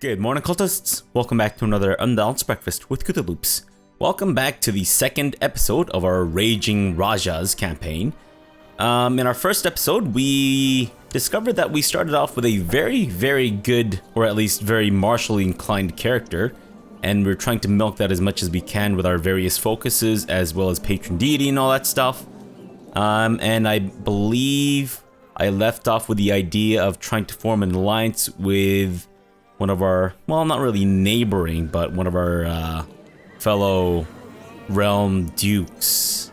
Good morning, cultists. Welcome back to another Unbalanced Breakfast with CthuLoops. Welcome back to the second episode of our Raging Rajas campaign. In our first episode, we discovered that we started off with a very good, or at least very martially inclined character, and we're trying to milk that as much as we can with our various focuses, as well as patron deity and all that stuff. And I believe I left off with the idea of trying to form an alliance with one of our, well, not really neighboring, but one of our fellow realm dukes.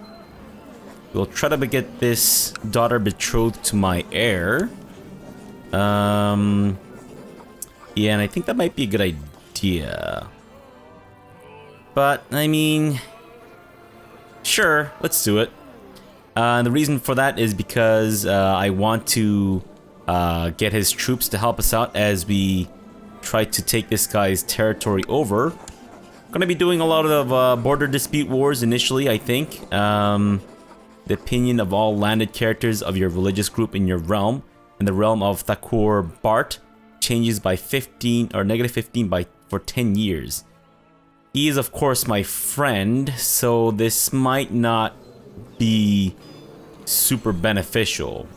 We'll try to get this daughter betrothed to my heir. Yeah, and I think that might be a good idea. But, I mean, sure, let's do it. And the reason for that is because I want to get his troops to help us out as we try to take this guy's territory over. Gonna be doing a lot of border dispute wars initially, I think. The opinion of all landed characters of your religious group in your realm, in the realm of Thakur Bart, changes by 15 or -15 for 10 years. He is, of course, my friend, so this might not be super beneficial.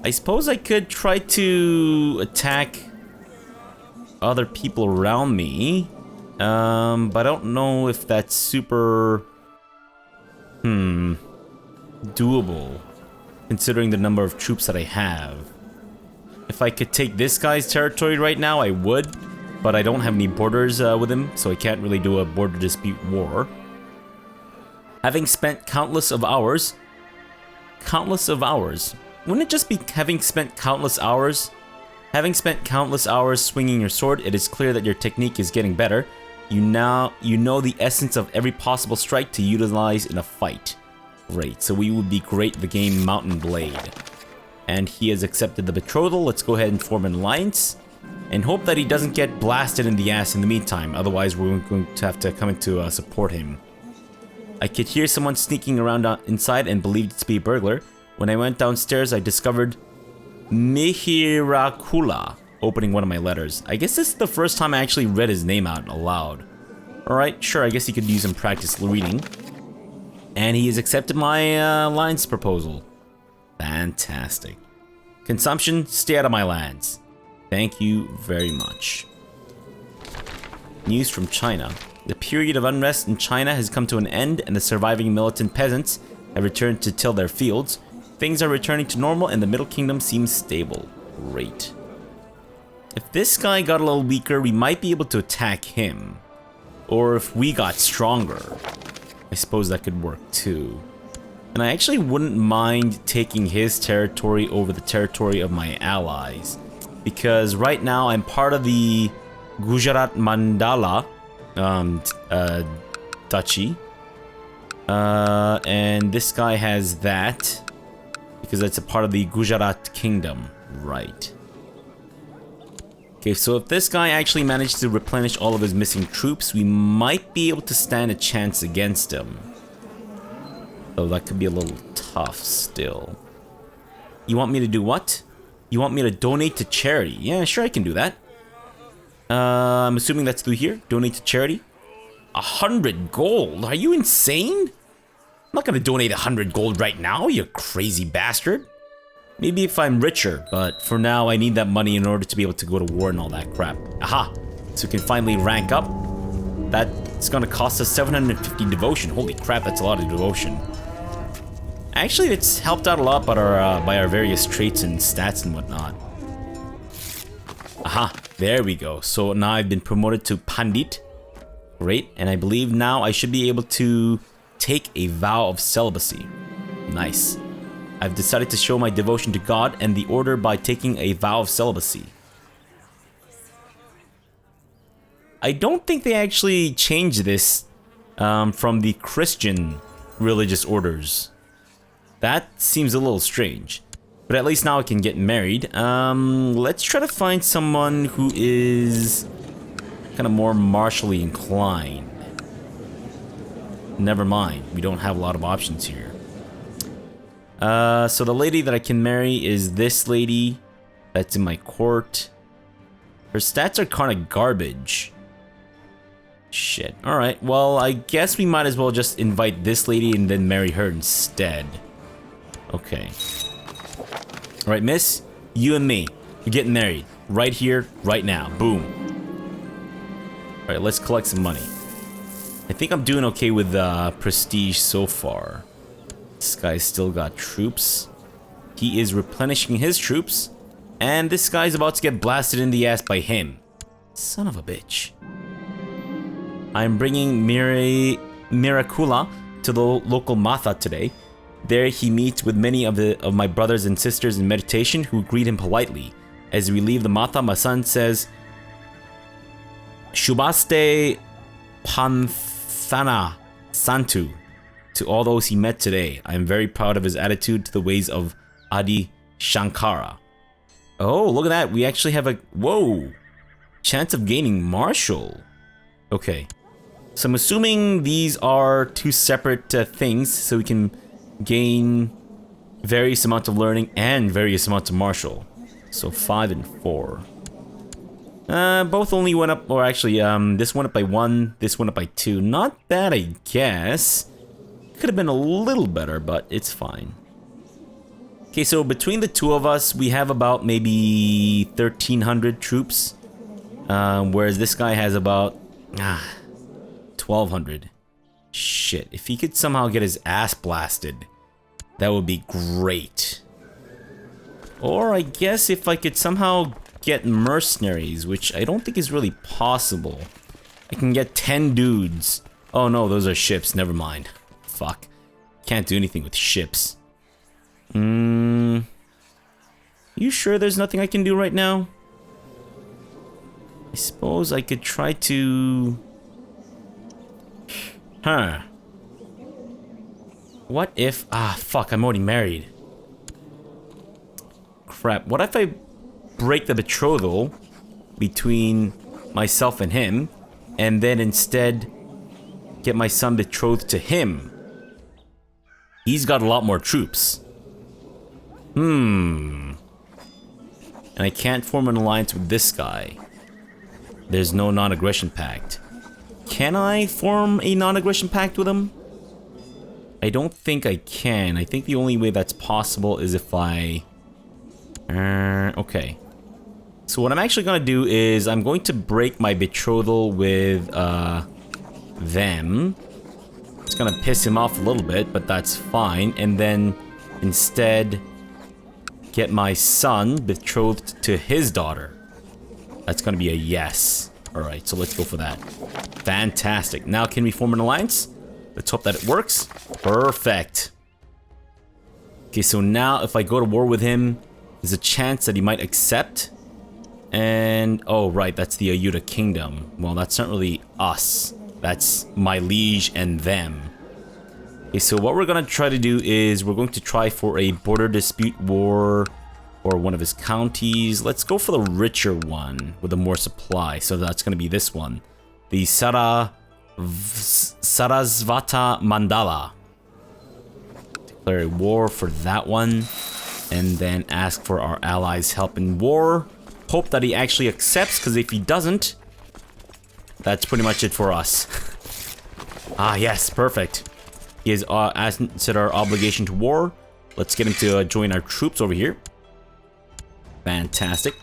I suppose I could try to attack other people around me, but I don't know if that's super doable, considering the number of troops that I have. If I could take this guy's territory right now, I would, but I don't have any borders with him, so I can't really do a border dispute war. Having spent countless of hours, wouldn't it just be having spent countless hours? Having spent countless hours swinging your sword, it is clear that your technique is getting better. You know the essence of every possible strike to utilize in a fight. Great, so we would be great at the game Mountain Blade. And he has accepted the betrothal. Let's go ahead and form an alliance and hope that he doesn't get blasted in the ass in the meantime. Otherwise, we're going to have to come in to support him. I could hear someone sneaking around inside and believed it to be a burglar. When I went downstairs, I discovered Mihirakula opening one of my letters. I guess this is the first time I actually read his name out aloud. Alright, sure, I guess he could use some practice reading. And he has accepted my alliance proposal. Fantastic. Consumption, stay out of my lands. Thank you very much. News from China. The period of unrest in China has come to an end, and the surviving militant peasants have returned to till their fields. Things are returning to normal, and the Middle Kingdom seems stable. Great. If this guy got a little weaker, we might be able to attack him. Or if we got stronger, I suppose that could work too. And I actually wouldn't mind taking his territory over the territory of my allies, because right now I'm part of the Gujarat Mandala duchy, and this guy has that because it's a part of the Gujarat kingdom, right? Okay, so if this guy actually managed to replenish all of his missing troops, we might be able to stand a chance against him. Though that could be a little tough still. You want me to do what? You want me to donate to charity? Yeah, sure, I can do that. I'm assuming that's through here. Donate to charity. 100 gold? Are you insane? I'm not gonna donate 100 gold right now, you crazy bastard. Maybe if I'm richer, but for now I need that money in order to be able to go to war and all that crap. Aha! So we can finally rank up. That's gonna cost us 750 devotion. Holy crap, that's a lot of devotion. Actually, it's helped out a lot by our various traits and stats and whatnot. Aha, there we go. So now I've been promoted to Pandit. Great, and I believe now I should be able to take a vow of celibacy. Nice. I've decided to show my devotion to God and the order by taking a vow of celibacy. I don't think they actually changed this from the Christian religious orders. That seems a little strange. But at least now I can get married. Let's try to find someone who is kind of more martially inclined. Never mind, we don't have a lot of options here. So the lady that I can marry is this lady that's in my court. Her stats are kind of garbage. Shit. Alright, well, I guess we might as well just invite this lady and then marry her instead. Okay. Alright, miss. You and me. You're getting married. Right here, right now. Boom. Alright, let's collect some money. I think I'm doing okay with prestige so far. This guy's still got troops. He is replenishing his troops. And this guy's about to get blasted in the ass by him. Son of a bitch. I'm bringing Miracula to the local Matha today. There he meets with many of my brothers and sisters in meditation who greet him politely. As we leave the Matha, my son says, Shubaste Panthana Santu. To all those he met today, I am very proud of his attitude to the ways of Adi Shankara. Oh, look at that. We actually have a... Whoa. Chance of gaining martial. Okay. So I'm assuming these are two separate things, so we can gain various amounts of learning and various amounts of martial. So 5 and 4. Both only went up, or actually, this went up by 1, this went up by 2. Not bad, I guess. Could have been a little better, but it's fine. Okay, so between the two of us, we have about maybe 1,300 troops. Whereas this guy has about 1,200. Shit, if he could somehow get his ass blasted, that would be great. Or I guess if I could somehow get mercenaries, which I don't think is really possible. I can get 10 dudes. Oh no, those are ships, never mind. Fuck. Can't do anything with ships. You sure there's nothing I can do right now? I suppose I could try to... Huh. What if... Ah, fuck, I'm already married. Crap, what if I break the betrothal between myself and him, and then instead get my son betrothed to him? He's got a lot more troops. And I can't form an alliance with this guy. There's no non-aggression pact. Can I form a non-aggression pact with him? I don't think I can. I think the only way that's possible is if I... okay. So what I'm actually gonna do is I'm going to break my betrothal with them. It's gonna piss him off a little bit, but that's fine. And then instead get my son betrothed to his daughter. That's gonna be a yes. Alright, so let's go for that. Fantastic. Now can we form an alliance? Let's hope that it works. Perfect. Okay, so now if I go to war with him, there's a chance that he might accept. And, oh right, that's the Ayuda Kingdom. Well, that's not really us. That's my liege and them. Okay, so what we're gonna try to do is we're going to try for a border dispute war or one of his counties. Let's go for the richer one with the more supply. So that's gonna be this one. The Sarasvata Mandala. Declare a war for that one. And then ask for our allies' help in war. Hope that he actually accepts, because if he doesn't, that's pretty much it for us. Ah, yes, perfect. He has answered our obligation to war. Let's get him to join our troops over here. Fantastic.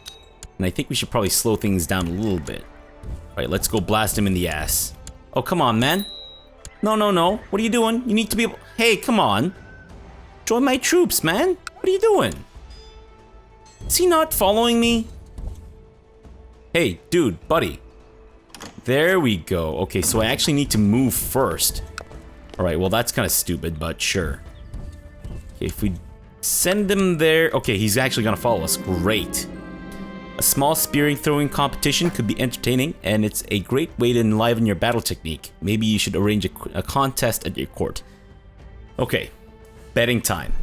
And I think we should probably slow things down a little bit. Right, let's go blast him in the ass. Oh, come on, man. No, no, no. What are you doing? You need to be able... Hey, come on. Join my troops, man. What are you doing? Is he not following me? Hey, dude, buddy. There we go. Okay, so I actually need to move first. Alright, well, that's kind of stupid, but sure. Okay, if we send him there... Okay, he's actually gonna follow us. Great. A small spearing throwing competition could be entertaining, and it's a great way to enliven your battle technique. Maybe you should arrange a contest at your court. Okay, betting time.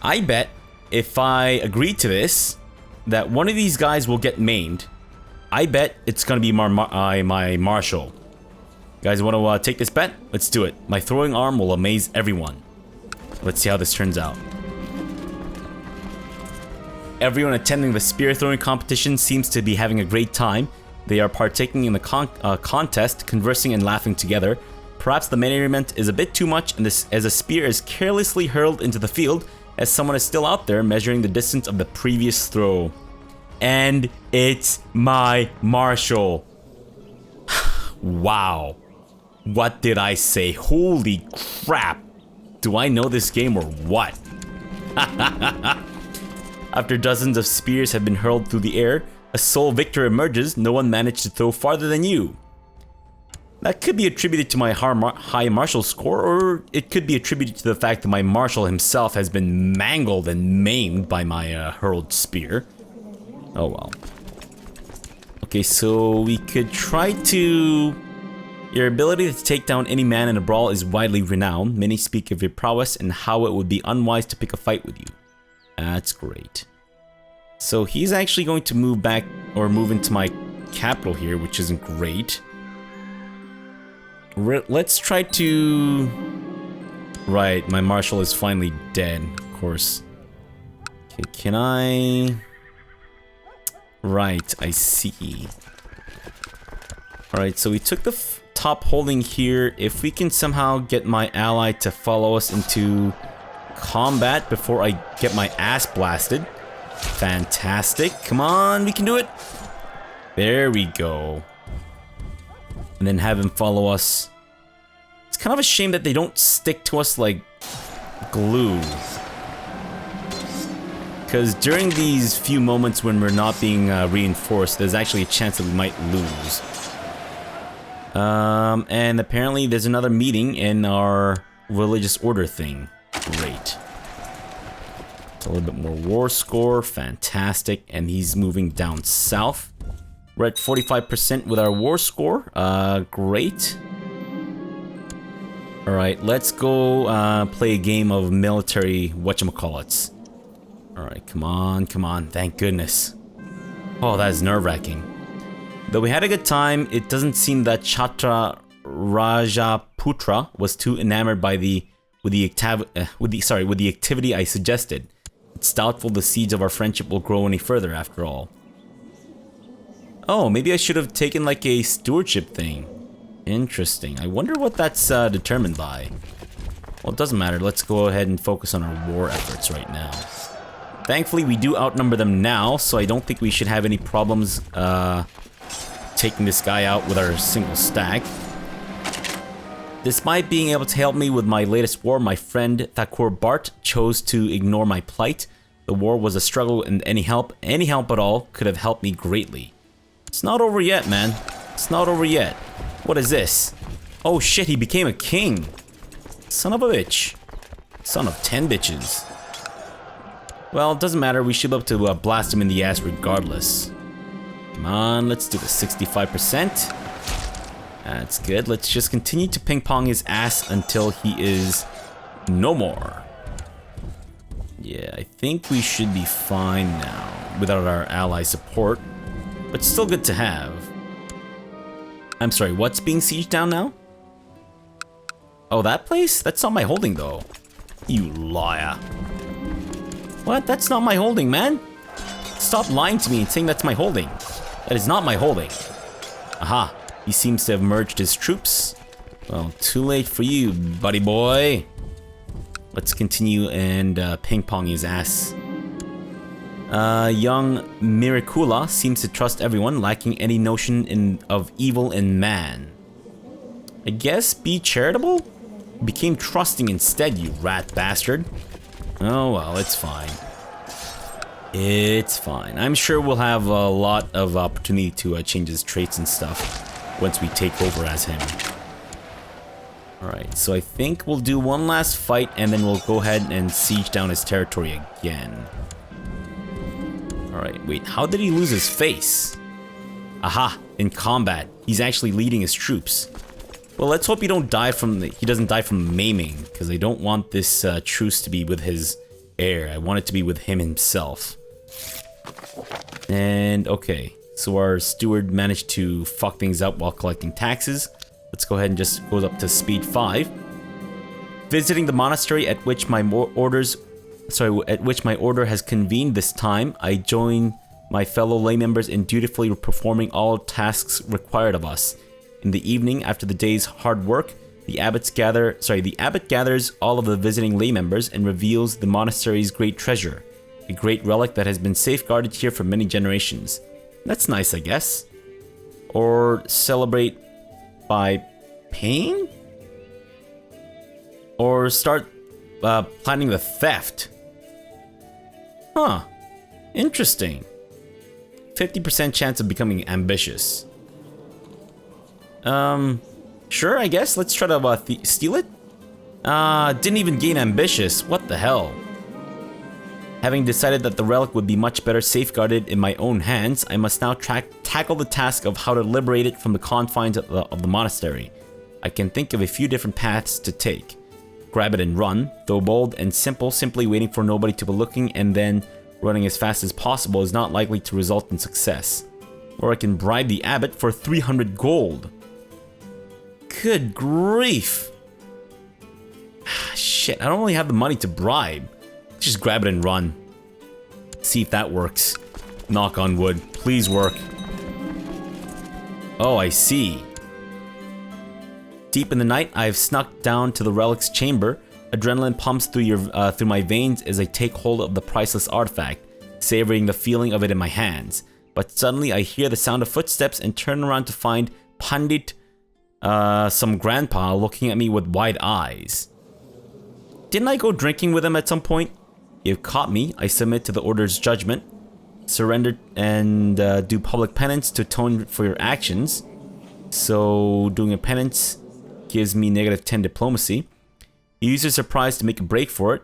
I bet if I agree to this, that one of these guys will get maimed. I bet it's gonna be my marshal. You guys want to take this bet? Let's do it. My throwing arm will amaze everyone. Let's see how this turns out. Everyone attending the spear throwing competition seems to be having a great time. They are partaking in the contest, conversing and laughing together. Perhaps the merriment is a bit too much as a spear is carelessly hurled into the field as someone is still out there measuring the distance of the previous throw. And it's my marshal. Wow. What did I say? Holy crap. Do I know this game or what? After dozens of spears have been hurled through the air, a sole victor emerges. No one managed to throw farther than you. That could be attributed to my high martial score, or it could be attributed to the fact that my marshal himself has been mangled and maimed by my hurled spear. Oh well. Okay, so we could try to... Your ability to take down any man in a brawl is widely renowned. Many speak of your prowess and how it would be unwise to pick a fight with you. That's great. So he's actually going to move back, or move into my capital here, which isn't great. Let's try to... Right, my marshal is finally dead, of course. Okay, can I... Right, I see. Alright, so we took the top holding here. If we can somehow get my ally to follow us into combat before I get my ass blasted. Fantastic. Come on, we can do it. There we go. And then have him follow us. It's kind of a shame that they don't stick to us like glue. Because during these few moments when we're not being reinforced, there's actually a chance that we might lose. And apparently there's another meeting in our religious order thing. Great. A little bit more war score. Fantastic. And he's moving down south. We're at 45% with our war score. Great. Alright, let's go play a game of military whatchamacallits. Alright, come on, come on. Thank goodness. Oh, that is nerve-wracking. Though we had a good time, it doesn't seem that Chhatra Rajaputra was too enamored by with the activity I suggested. It's doubtful the seeds of our friendship will grow any further after all. Oh, maybe I should have taken like a stewardship thing. Interesting. I wonder what that's determined by. Well, it doesn't matter. Let's go ahead and focus on our war efforts right now. Thankfully, we do outnumber them now, so I don't think we should have any problems taking this guy out with our single stack. Despite being able to help me with my latest war, my friend Thakur Bart chose to ignore my plight. The war was a struggle, and any help at all could have helped me greatly. It's not over yet, man. It's not over yet. What is this? Oh shit, he became a king. Son of a bitch. Son of 10 bitches. Well, it doesn't matter. We should be able to blast him in the ass regardless. Come on, let's do the 65%. That's good. Let's just continue to ping-pong his ass until he is no more. Yeah, I think we should be fine now without our ally support. But still good to have. I'm sorry, what's being sieged down now? Oh, that place? That's not my holding, though. You liar. What? That's not my holding, man. Stop lying to me and saying that's my holding. That is not my holding. Aha. He seems to have merged his troops. Well, too late for you, buddy boy. Let's continue and ping-pong his ass. Young Miracula seems to trust everyone, lacking any notion of evil in man. I guess be charitable? Became trusting instead, you rat bastard. Oh well, it's fine. It's fine. I'm sure we'll have a lot of opportunity to change his traits and stuff once we take over as him. Alright, so I think we'll do one last fight and then we'll go ahead and siege down his territory again. Alright, wait, how did he lose his face? Aha, in combat. He's actually leading his troops. Well, let's hope he doesn't die from maiming, because I don't want this truce to be with his heir. I want it to be with him himself. And, okay, so our steward managed to fuck things up while collecting taxes. Let's go ahead and just go up to speed 5. Visiting the monastery at which my orders at which my order has convened this time, I join my fellow lay members in dutifully performing all tasks required of us. In the evening, after the day's hard work, the abbot gathers all of the visiting lay members and reveals the monastery's great treasure, a great relic that has been safeguarded here for many generations. That's nice, I guess. Or celebrate by paying? Or start planning the theft. Huh. Interesting. 50% chance of becoming ambitious. Sure, I guess. Let's try to steal it. Didn't even gain ambitious. What the hell? Having decided that the relic would be much better safeguarded in my own hands, I must now tackle the task of how to liberate it from the confines of the monastery. I can think of a few different paths to take. Grab it and run, though bold and simple, simply waiting for nobody to be looking and then running as fast as possible is not likely to result in success. Or I can bribe the abbot for 300 gold. Good grief. Shit, I don't really have the money to bribe. Just grab it and run. See if that works. Knock on wood. Please work. Oh, I see. Deep in the night, I have snuck down to the relic's chamber. Adrenaline pumps through my veins as I take hold of the priceless artifact, savoring the feeling of it in my hands. But suddenly, I hear the sound of footsteps and turn around to find Pandit, some grandpa, looking at me with wide eyes. Didn't I go drinking with him at some point? You've caught me. I submit to the order's judgment, surrender and do public penance to atone for your actions. So doing a penance gives me -10 diplomacy. You use your surprise to make a break for it.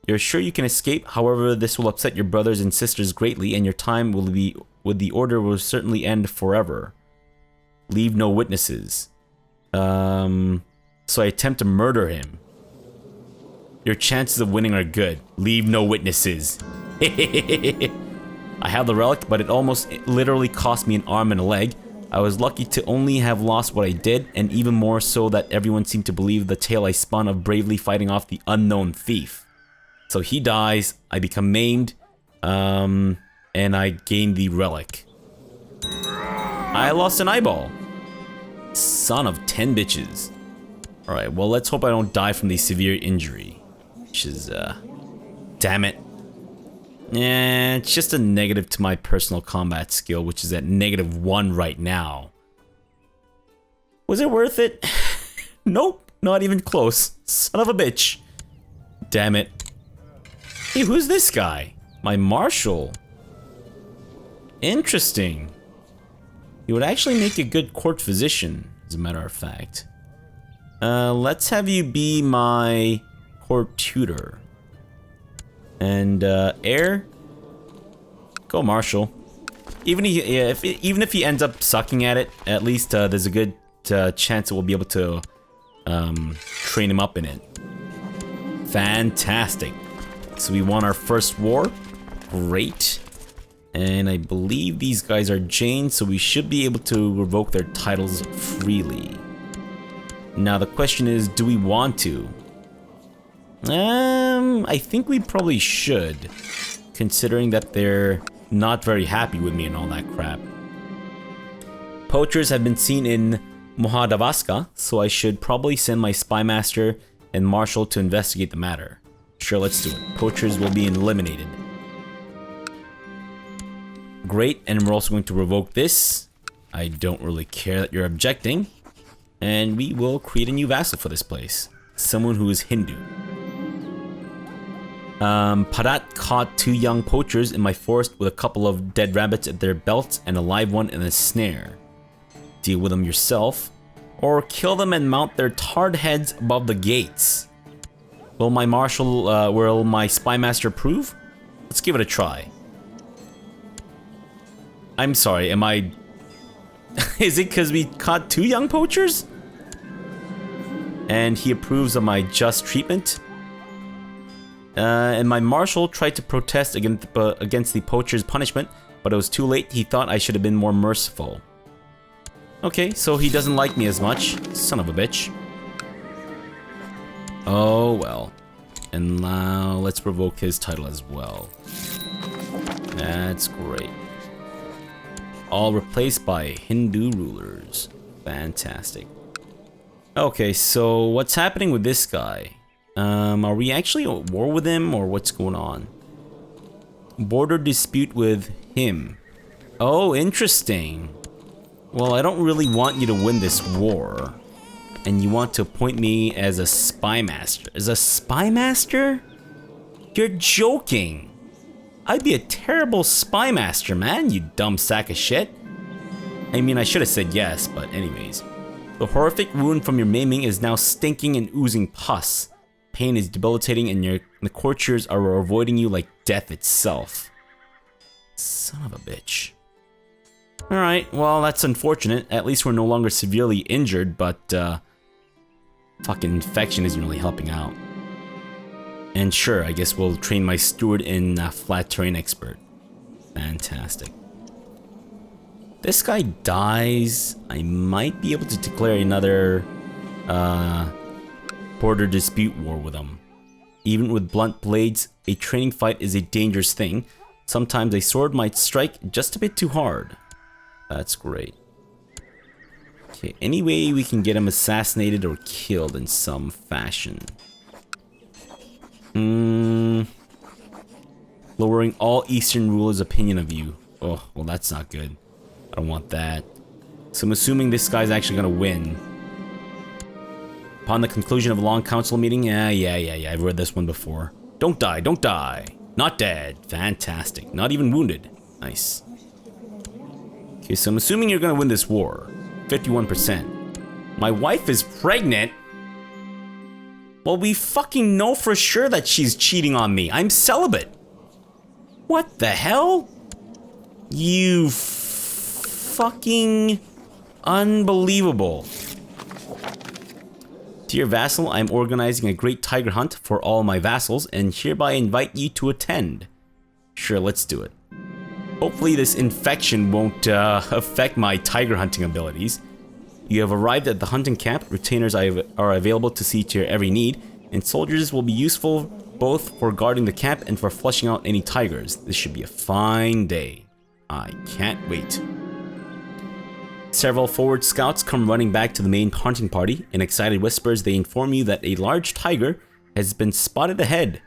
You're sure you can escape, however this will upset your brothers and sisters greatly and your time with the order will certainly end forever. Leave no witnesses. So I attempt to murder him. Your chances of winning are good. Leave no witnesses. I have the relic, but it almost literally cost me an arm and a leg. I was lucky to only have lost what I did, and even more so that everyone seemed to believe the tale I spun of bravely fighting off the unknown thief. So he dies, I become maimed, and I gain the relic. I lost an eyeball. Son of 10 bitches. Alright, well let's hope I don't die from the severe injury. Which is, damn it. It's just a negative to my personal combat skill, which is at -1 right now. Was it worth it? Nope, not even close. Son of a bitch. Damn it. Hey, who's this guy? My marshal. Interesting. He would actually make a good court physician, as a matter of fact. Let's have you be my court tutor. And heir, go marshal. Even if he ends up sucking at it, at least there's a good chance that we'll be able to train him up in it. Fantastic. So we won our first war. Great. And I believe these guys are Jane, so we should be able to revoke their titles freely. Now the question is, do we want to? I think we probably should, considering that they're not very happy with me and all that crap. Poachers have been seen in Mohadavaska, so I should probably send my spy master and marshal to investigate the matter. Sure, let's do it. Poachers will be eliminated. Great, and we're also going to revoke this. I don't really care that you're objecting. And we will create a new vassal for this place. Someone who is Hindu. Parat caught 2 young poachers in my forest with a couple of dead rabbits at their belts and a live one in a snare. Deal with them yourself, or kill them and mount their tarred heads above the gates. Will my spy master approve? Let's give it a try. I'm sorry, am I... Is it because we caught 2 young poachers? And he approves of my just treatment? And my marshal tried to protest against the poacher's punishment, but it was too late. He thought I should have been more merciful. Okay, so he doesn't like me as much. Son of a bitch. Oh, well. And now let's provoke his title as well. That's great. All replaced by Hindu rulers. Fantastic. Okay, so what's happening with this guy? Are we actually at war with him, or what's going on? Border dispute with him. Oh, interesting. Well, I don't really want you to win this war. And you want to appoint me as a spy master. As a spy master? You're joking. I'd be a terrible spy master, man, you dumb sack of shit. I mean, I should have said yes, but anyways. The horrific wound from your maiming is now stinking and oozing pus. Pain is debilitating and the courtiers are avoiding you like death itself. Son of a bitch. Alright, well, that's unfortunate. At least we're no longer severely injured, but fucking infection isn't really helping out. And sure, I guess we'll train my steward in flat terrain expert. Fantastic. This guy dies. I might be able to declare another border dispute war with him. Even with blunt blades, a training fight is a dangerous thing. Sometimes a sword might strike just a bit too hard. That's great. Okay, any way we can get him assassinated or killed in some fashion. Lowering all Eastern rulers' opinion of you. Oh, well, that's not good. I don't want that. So I'm assuming this guy's actually gonna win. Upon the conclusion of a long council meeting, yeah, I've read this one before. Don't die, don't die. Not dead. Fantastic. Not even wounded. Nice. Okay, so I'm assuming you're gonna win this war. 51%. My wife is pregnant? Well, we fucking know for sure that she's cheating on me. I'm celibate. What the hell? You fucking unbelievable. Dear vassal, I'm organizing a great tiger hunt for all my vassals and hereby invite you to attend. Sure, let's do it. Hopefully this infection won't affect my tiger hunting abilities. You have arrived at the hunting camp. Retainers are available to see to your every need, and soldiers will be useful both for guarding the camp and for flushing out any tigers. This should be a fine day. I can't wait. Several forward scouts come running back to the main hunting party. In excited whispers, they inform you that a large tiger has been spotted ahead.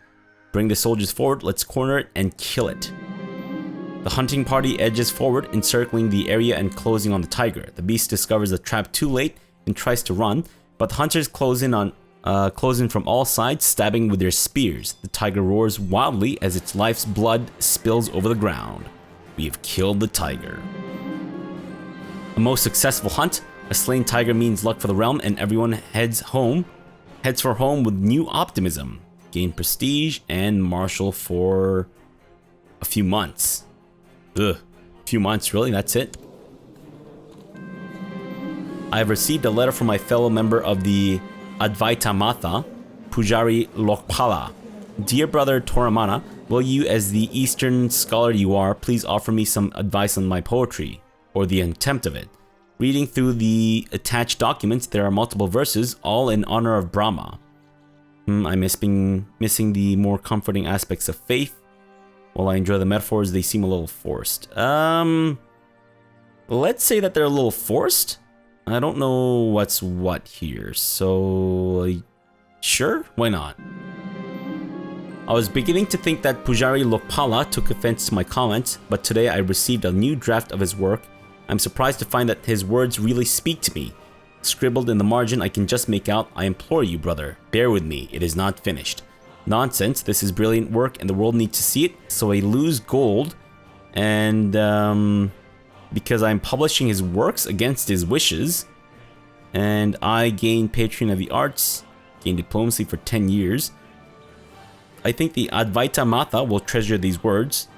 Bring the soldiers forward, let's corner it and kill it. The hunting party edges forward, encircling the area and closing on the tiger. The beast discovers the trap too late and tries to run, but the hunters close in from all sides, stabbing with their spears. The tiger roars wildly as its life's blood spills over the ground. We have killed the tiger. A most successful hunt. A slain tiger means luck for the realm, and everyone heads for home with new optimism. Gain prestige and marshal for a few months. Ugh, a few months, really? That's it? I have received a letter from my fellow member of the Advaita Matha, Pujari Lokpala. Dear brother Toramana, will you, as the Eastern scholar you are, please offer me some advice on my poetry, or the attempt of it? Reading through the attached documents, there are multiple verses, all in honor of Brahma. I'm missing the more comforting aspects of faith. While I enjoy the metaphors, they seem a little forced. Let's say that they're a little forced. I don't know what's what here, so sure, why not? I was beginning to think that Pujari Lokpala took offense to my comments, but today I received a new draft of his work. I'm surprised to find that his words really speak to me. Scribbled in the margin, I can just make out, I implore you, brother, bear with me, it is not finished. Nonsense, this is brilliant work and the world needs to see it, so I lose gold, and because I'm publishing his works against his wishes, and I gain Patron of the Arts, gain diplomacy for 10 years. I think the Advaita Matha will treasure these words.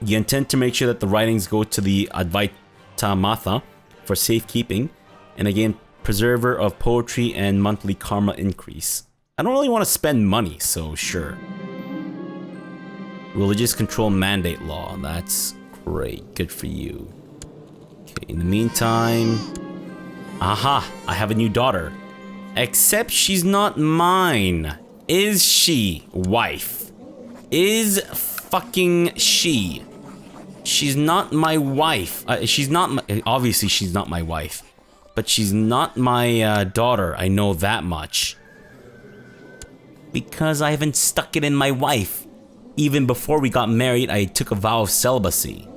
You intend to make sure that the writings go to the Advaita Matha for safekeeping, and again, preserver of poetry and monthly karma increase. I don't really want to spend money, so sure. Religious control mandate law, that's great, good for you. Okay, in the meantime, aha, I have a new daughter. Except she's not mine. Is she wife? Is fucking she? She's not my wife. She's not my, obviously she's not my wife. But she's not my daughter, I know that much. Because I haven't stuck it in my wife. Even before we got married, I took a vow of celibacy.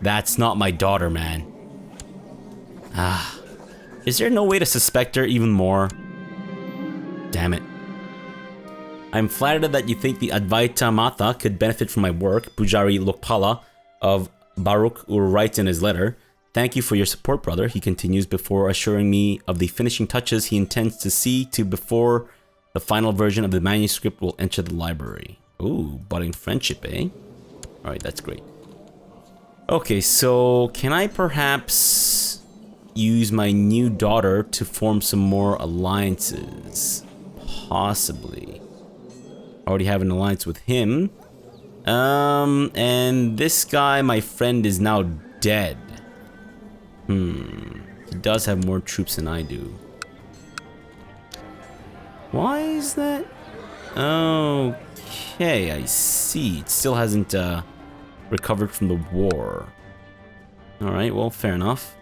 That's not my daughter, man. Is there no way to suspect her even more? Damn it. I'm flattered that you think the Advaita Mata could benefit from my work, Pujari Lokpala of Baruch Ur writes in his letter. Thank you for your support, brother, he continues before assuring me of the finishing touches he intends to see to before the final version of the manuscript will enter the library. Ooh, budding friendship, eh? Alright, that's great. Okay, so can I perhaps use my new daughter to form some more alliances? Possibly. I already have an alliance with him. And this guy, my friend, is now dead. He does have more troops than I do. Why is that? Okay, I see. It still hasn't recovered from the war. Alright, well, fair enough.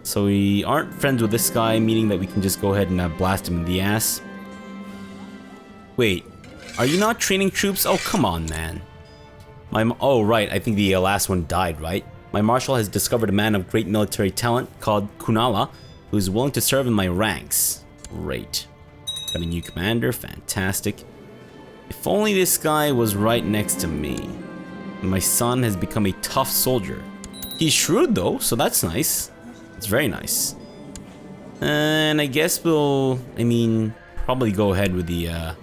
So we aren't friends with this guy, meaning that we can just go ahead and blast him in the ass. Wait, are you not training troops? Oh, come on, man. Oh, right, I think the last one died, right? My marshal has discovered a man of great military talent called Kunala, who is willing to serve in my ranks. Great. Got a new commander, fantastic. If only this guy was right next to me. My son has become a tough soldier. He's shrewd though, so that's nice. It's very nice. And I guess we'll, probably go ahead with the,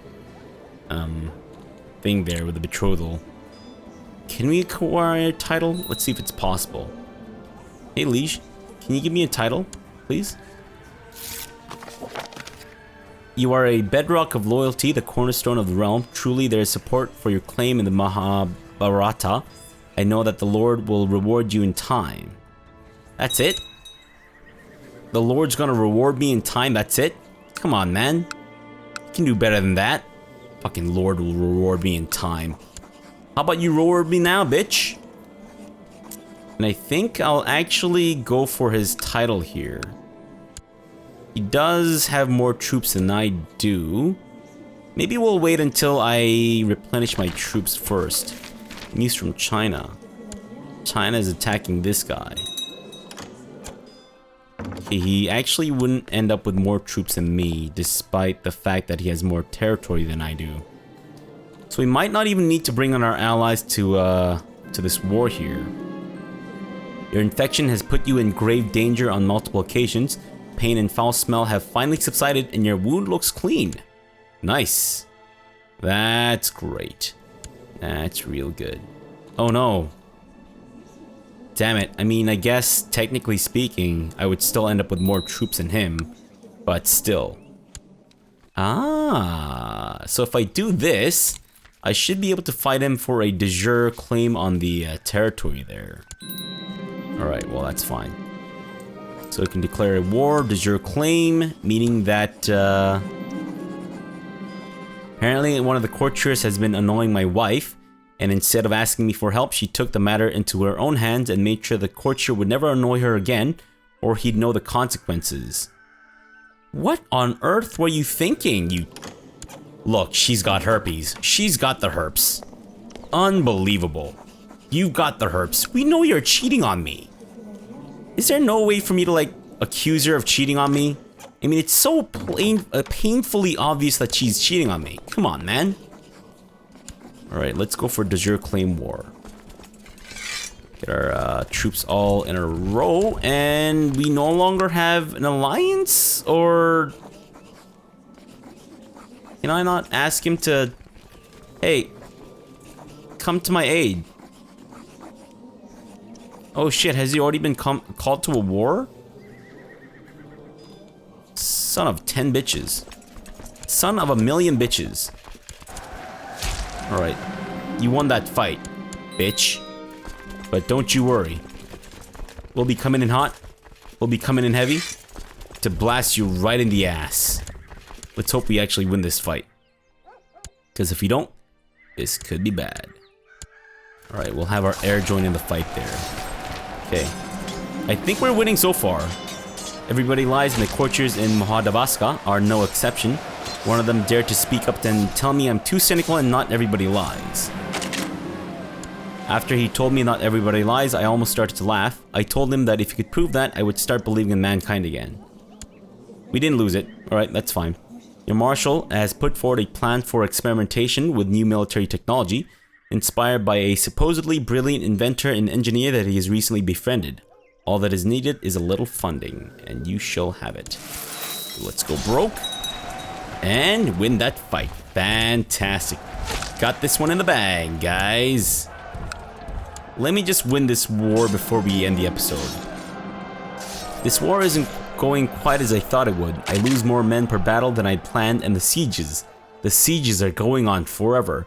thing there with the betrothal. Can we acquire a title? Let's see if it's possible. Hey, liege, can you give me a title, please? You are a bedrock of loyalty, the cornerstone of the realm. Truly, there is support for your claim in the Mahabharata. I know that the Lord will reward you in time. That's it? The Lord's gonna reward me in time, that's it? Come on, man. You can do better than that. Fucking Lord will reward me in time. How about you reward me now, bitch? And I think I'll actually go for his title here. He does have more troops than I do. Maybe we'll wait until I replenish my troops first. News from China. China is attacking this guy. Okay, he actually wouldn't end up with more troops than me, despite the fact that he has more territory than I do. So we might not even need to bring on our allies to this war here. Your infection has put you in grave danger on multiple occasions. Pain and foul smell have finally subsided and your wound looks clean. Nice. That's great. That's real good. Oh no. Damn it. I guess, technically speaking, I would still end up with more troops than him. But still. Ah. So if I do this, I should be able to fight him for a de jure claim on the territory there. Alright, well that's fine. So we can declare a war, de jure claim, meaning that apparently one of the courtiers has been annoying my wife, and instead of asking me for help, she took the matter into her own hands and made sure the courtier would never annoy her again, or he'd know the consequences. What on earth were you thinking, you... Look, she's got herpes. She's got the herps. Unbelievable. You got the herps. We know you're cheating on me. Is there no way for me to, like, accuse her of cheating on me? It's so painfully obvious that she's cheating on me. Come on, man. Alright, let's go for de jure claim war. Get our troops all in a row, and we no longer have an alliance? Or... can I not ask him to... hey, come to my aid? Oh shit, has he already been called to a war? Son of 10 bitches. Son of a million bitches. Alright, you won that fight, bitch. But don't you worry. We'll be coming in hot. We'll be coming in heavy. To blast you right in the ass. Let's hope we actually win this fight. Because if we don't, this could be bad. Alright, we'll have our heir join in the fight there. Okay. I think we're winning so far. Everybody lies, and the courtiers in Mahadabaska are no exception. One of them dared to speak up and tell me I'm too cynical and not everybody lies. After he told me not everybody lies, I almost started to laugh. I told him that if he could prove that, I would start believing in mankind again. We didn't lose it. Alright, that's fine. Your marshal has put forward a plan for experimentation with new military technology, inspired by a supposedly brilliant inventor and engineer that he has recently befriended. All that is needed is a little funding, and you shall have it. Let's go broke and win that fight. Fantastic. Got this one in the bag, guys. Let me just win this war before we end the episode. This war isn't going quite as I thought it would. I lose more men per battle than I'd planned, and the sieges are going on forever.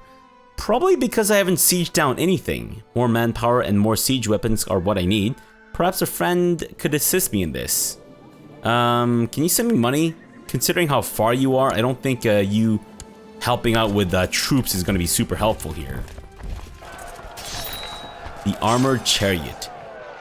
Probably because I haven't sieged down anything. More manpower and more siege weapons are what I need. Perhaps a friend could assist me in this. Can you send me money? Considering how far you are, I don't think you helping out with troops is going to be super helpful here. The Armored Chariot.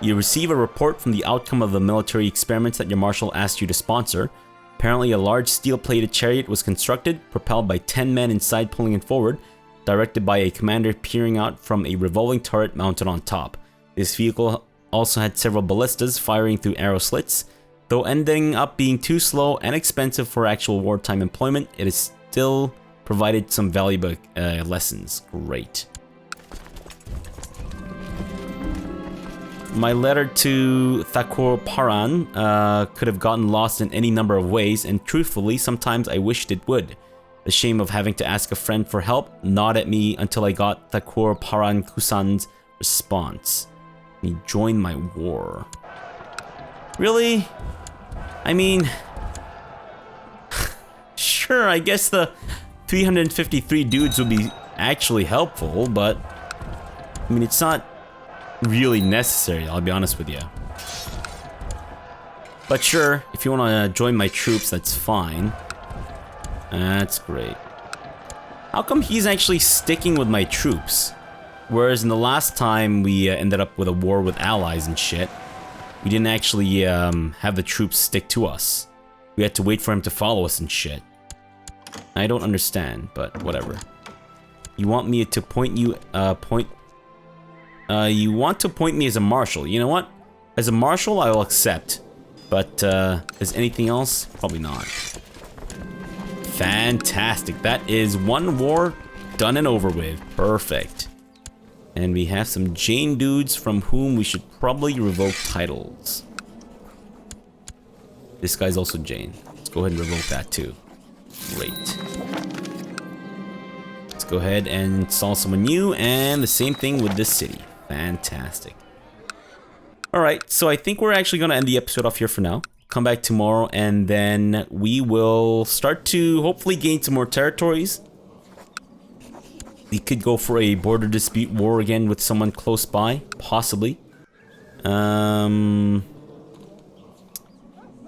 You receive a report from the outcome of the military experiments that your marshal asked you to sponsor. Apparently a large steel-plated chariot was constructed, propelled by 10 men inside pulling it forward, directed by a commander peering out from a revolving turret mounted on top. This vehicle also had several ballistas firing through arrow slits. Though ending up being too slow and expensive for actual wartime employment, it has still provided some valuable lessons. Great. My letter to Thakur Paran could have gotten lost in any number of ways, and truthfully, sometimes I wished it would. The shame of having to ask a friend for help gnawed at me until I got Thakur Paran Kusan's response. He joined my war. Really? I mean... sure, I guess the 353 dudes would be actually helpful, but... I mean, it's not really necessary, I'll be honest with you. But sure, if you want to join my troops, that's fine. That's great. How come he's actually sticking with my troops? Whereas in the last time we ended up with a war with allies and shit, we didn't actually have the troops stick to us. We had to wait for him to follow us and shit. I don't understand, but whatever. You want me to point you, you want to point me as a marshal. You know what? As a marshal, I will accept. But, as anything else? Probably not. Fantastic. That is one war done and over with. Perfect. And we have some Jane dudes from whom we should probably revoke titles. This guy's also Jane. Let's go ahead and revoke that too. Great. Let's go ahead and install someone new, and the same thing with this city. Fantastic. Alright, so I think we're actually going to end the episode off here for now. Come back tomorrow, and then we will start to hopefully gain some more territories. We could go for a border dispute war again with someone close by, possibly.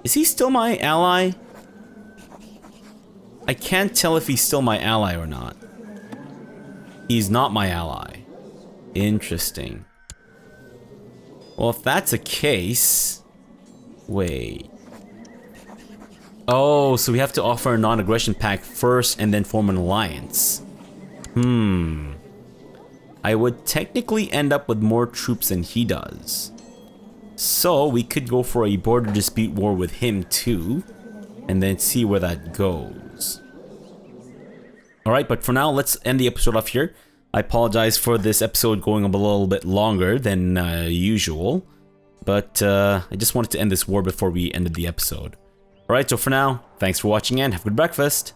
Is he still my ally? I can't tell if he's still my ally or not. He's not my ally. Interesting. Well, if that's the case... Wait. Oh, so we have to offer a non-aggression pact first and then form an alliance. I would technically end up with more troops than he does. So we could go for a border dispute war with him too, and then see where that goes. Alright, but for now, let's end the episode off here. I apologize for this episode going a little bit longer than usual, but I just wanted to end this war before we ended the episode. Alright, so for now, thanks for watching and have a good breakfast.